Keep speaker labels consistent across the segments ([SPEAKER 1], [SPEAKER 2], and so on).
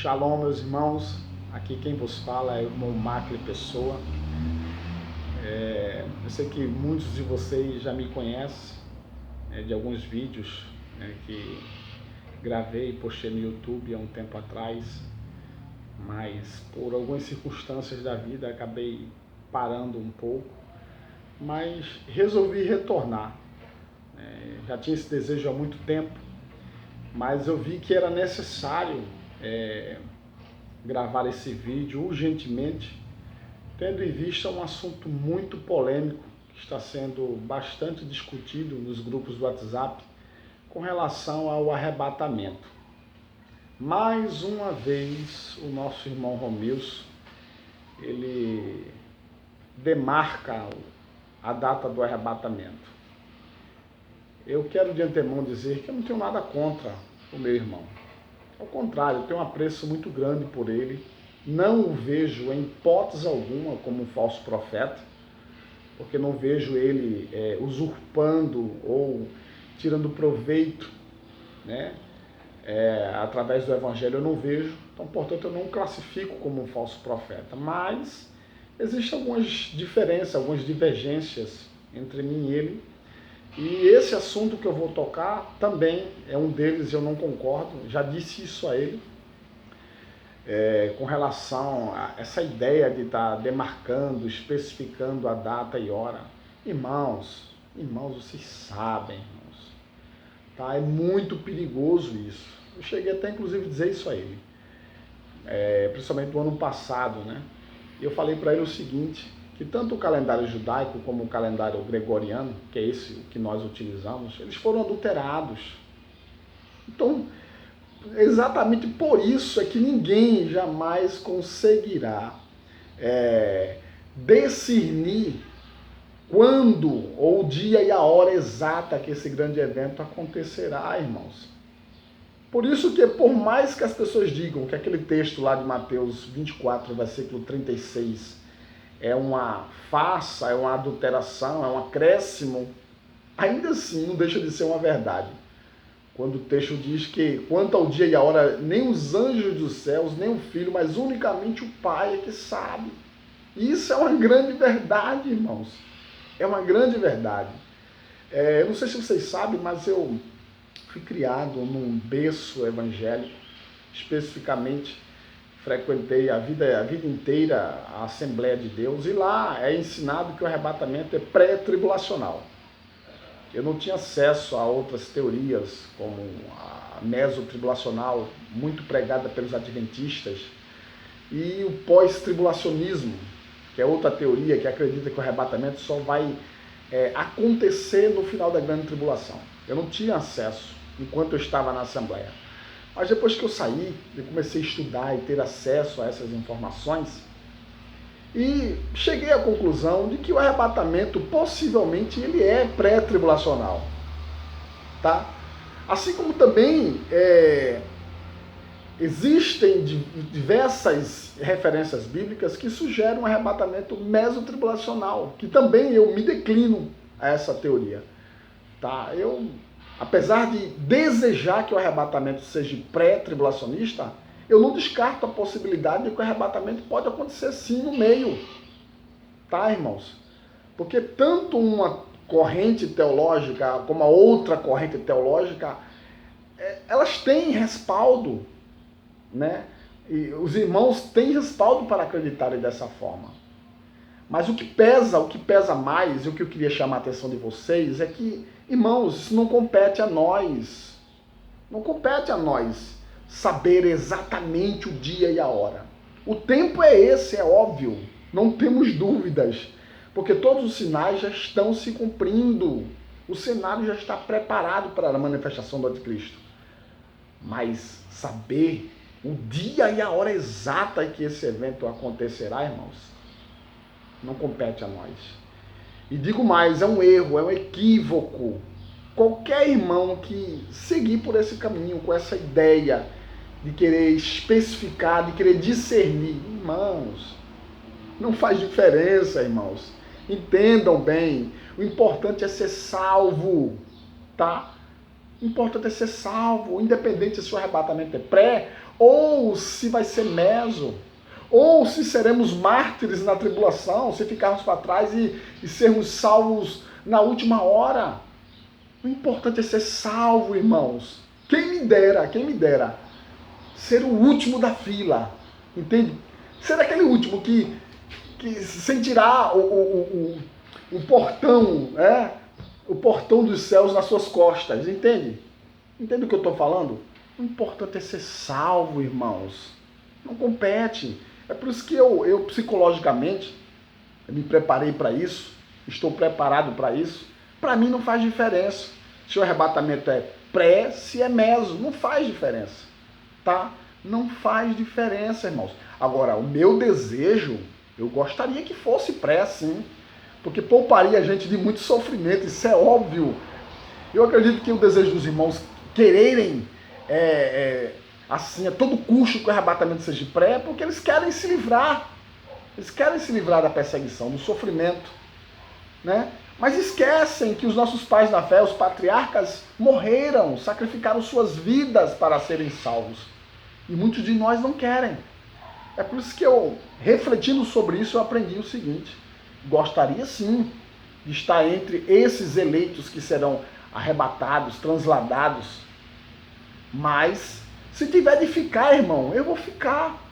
[SPEAKER 1] Shalom, meus irmãos. Aqui quem vos fala é o irmão Macli Pessoa. Eu sei que muitos de vocês já me conhecem de alguns vídeos que gravei e postei no YouTube há um tempo atrás, mas por algumas circunstâncias da vida acabei parando um pouco, mas resolvi retornar. Já tinha esse desejo há muito tempo, mas eu vi que era necessário gravar esse vídeo urgentemente, tendo em vista um assunto muito polêmico que está sendo bastante discutido nos grupos do WhatsApp com relação ao arrebatamento. Mais uma vez o nosso irmão Romilson, ele demarca a data do arrebatamento. Eu quero de antemão dizer que eu não tenho nada contra o meu irmão. Ao contrário, eu tenho um apreço muito grande por ele. Não o vejo em hipótese alguma como um falso profeta, porque não vejo ele usurpando ou tirando proveito, através do evangelho. Eu não vejo, então, portanto, eu não classifico como um falso profeta. Mas existem algumas diferenças, algumas divergências entre mim e ele. E esse assunto que eu vou tocar também é um deles, eu não concordo, já disse isso a ele, com relação a essa ideia de estar demarcando, especificando a data e hora. Irmãos, vocês sabem, irmãos, tá? É muito perigoso isso. Eu cheguei até inclusive a dizer isso a ele, principalmente no ano passado, Eu falei para ele o seguinte, que tanto o calendário judaico como o calendário gregoriano, que é esse que nós utilizamos, eles foram adulterados. Então, exatamente por isso é que ninguém jamais conseguirá discernir quando ou o dia e a hora exata que esse grande evento acontecerá, irmãos. Por isso que, por mais que as pessoas digam que aquele texto lá de Mateus 24, versículo 36, é uma farsa, é uma adulteração, é um acréscimo, ainda assim não deixa de ser uma verdade. Quando o texto diz que, quanto ao dia e a hora, nem os anjos dos céus, nem o Filho, mas unicamente o Pai é que sabe. Isso é uma grande verdade, irmãos. É uma grande verdade. Eu não sei se vocês sabem, mas eu fui criado num berço evangélico, especificamente frequentei a vida inteira a Assembleia de Deus, e lá é ensinado que o arrebatamento é pré-tribulacional. Eu não tinha acesso a outras teorias, como a mesotribulacional, muito pregada pelos adventistas, e o pós-tribulacionismo, que é outra teoria que acredita que o arrebatamento só vai acontecer no final da grande tribulação. Eu não tinha acesso enquanto eu estava na Assembleia. Mas depois que eu saí, eu comecei a estudar e ter acesso a essas informações e cheguei à conclusão de que o arrebatamento possivelmente ele é pré-tribulacional, tá? Assim como também existem diversas referências bíblicas que sugerem um arrebatamento mesotribulacional, que também eu me declino a essa teoria, tá? Apesar de desejar que o arrebatamento seja pré-tribulacionista, eu não descarto a possibilidade de que o arrebatamento pode acontecer sim no meio. Tá, irmãos? Porque tanto uma corrente teológica como a outra corrente teológica, elas têm respaldo, E os irmãos têm respaldo para acreditarem dessa forma. Mas o que pesa mais, e o que eu queria chamar a atenção de vocês é que, irmãos, isso não compete a nós. Não compete a nós saber exatamente o dia e a hora. O tempo é esse, é óbvio. Não temos dúvidas. Porque todos os sinais já estão se cumprindo. O cenário já está preparado para a manifestação do anticristo. Mas saber o dia e a hora exata em que esse evento acontecerá, irmãos, não compete a nós. E digo mais, é um erro, é um equívoco. Qualquer irmão que seguir por esse caminho, com essa ideia de querer especificar, de querer discernir, irmãos, não faz diferença, irmãos. Entendam bem, o importante é ser salvo, tá? O importante é ser salvo, independente se o arrebatamento é pré ou se vai ser meso, ou se seremos mártires na tribulação, se ficarmos para trás e sermos salvos na última hora. O importante é ser salvo, irmãos. Quem me dera ser o último da fila, entende? Ser aquele último que sentirá o portão, o portão dos céus nas suas costas, entende? Entende o que eu estou falando? O importante é ser salvo, irmãos. Não compete. É por isso que eu psicologicamente me preparei para isso, estou preparado para isso. Para mim não faz diferença se o arrebatamento é pré, se é meso, não faz diferença, tá? Não faz diferença, irmãos. Agora, o meu desejo, eu gostaria que fosse pré, sim, porque pouparia a gente de muito sofrimento, isso é óbvio. Eu acredito que o desejo dos irmãos quererem, assim, a todo custo que o arrebatamento seja pré, porque eles querem se livrar. Eles querem se livrar da perseguição, do sofrimento, né? Mas esquecem que os nossos pais na fé, os patriarcas, morreram, sacrificaram suas vidas para serem salvos. E muitos de nós não querem. É por isso que eu, refletindo sobre isso, eu aprendi o seguinte: gostaria sim de estar entre esses eleitos que serão arrebatados, transladados, mas se tiver de ficar, irmão, eu vou ficar.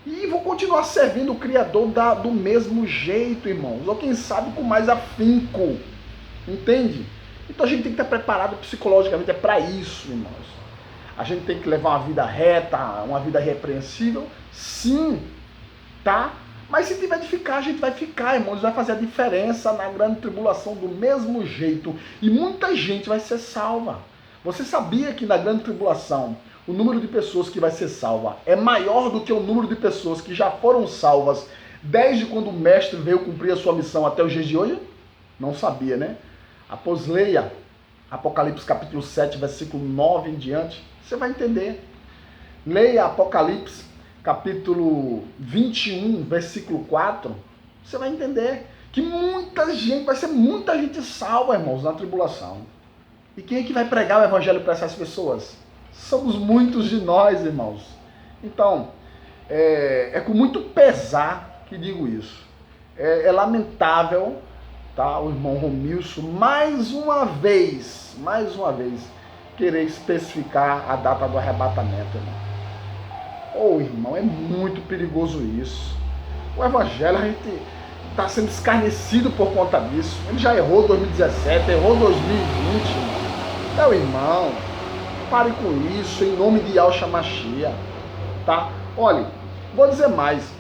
[SPEAKER 1] E vou continuar servindo o Criador do mesmo jeito, irmãos. Ou quem sabe com mais afinco. Entende? Então a gente tem que estar preparado psicologicamente. É para isso, irmãos. A gente tem que levar uma vida reta, uma vida repreensível. Sim, tá? Mas se tiver de ficar, a gente vai ficar, irmãos. Vai fazer a diferença na grande tribulação do mesmo jeito. E muita gente vai ser salva. Você sabia que na grande tribulação o número de pessoas que vai ser salva é maior do que o número de pessoas que já foram salvas desde quando o mestre veio cumprir a sua missão até os dias de hoje? Não sabia, né? Após leia Apocalipse capítulo 7, versículo 9 em diante, você vai entender. Leia Apocalipse capítulo 21, versículo 4, você vai entender que vai ser muita gente salva, irmãos, na tribulação. E quem é que vai pregar o evangelho para essas pessoas? Somos muitos de nós, irmãos. Então, é com muito pesar que digo isso. É lamentável, tá, o irmão Romilson, mais uma vez, querer especificar a data do arrebatamento, irmão. Irmão, é muito perigoso isso. O evangelho, a gente está sendo escarnecido por conta disso. Ele já errou 2017, errou 2020. Meu irmão, pare com isso, em nome de Yahshua Mashiach, tá? Olha, vou dizer mais.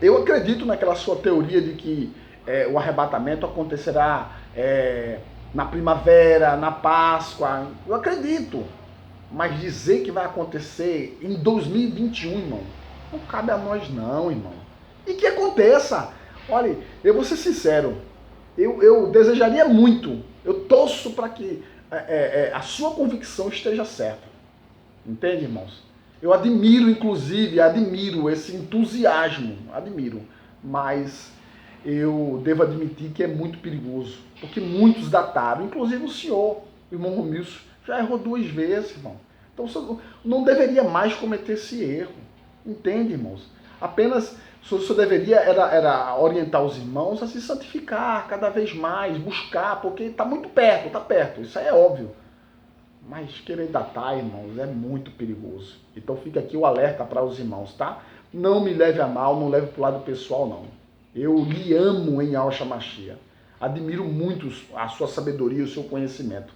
[SPEAKER 1] Eu acredito naquela sua teoria de que o arrebatamento acontecerá na primavera, na Páscoa. Eu acredito. Mas dizer que vai acontecer em 2021, irmão, não cabe a nós não, irmão. E que aconteça. Olha, eu vou ser sincero. Eu desejaria muito, eu torço para que a sua convicção esteja certa. Entende, irmãos? Eu admiro, inclusive, esse entusiasmo, mas eu devo admitir que é muito perigoso, porque muitos dataram, inclusive o senhor, o irmão Romilson, já errou 2 vezes, irmão. Então você não deveria mais cometer esse erro, entende, irmãos? Apenas o senhor deveria era orientar os irmãos a se santificar cada vez mais, buscar, porque está muito perto, isso aí é óbvio. Mas querer datar, irmãos, é muito perigoso. Então fica aqui o alerta para os irmãos, tá? Não me leve a mal, não leve para o lado pessoal, não. Eu lhe amo em Yahshua Mashiach. Admiro muito a sua sabedoria e o seu conhecimento.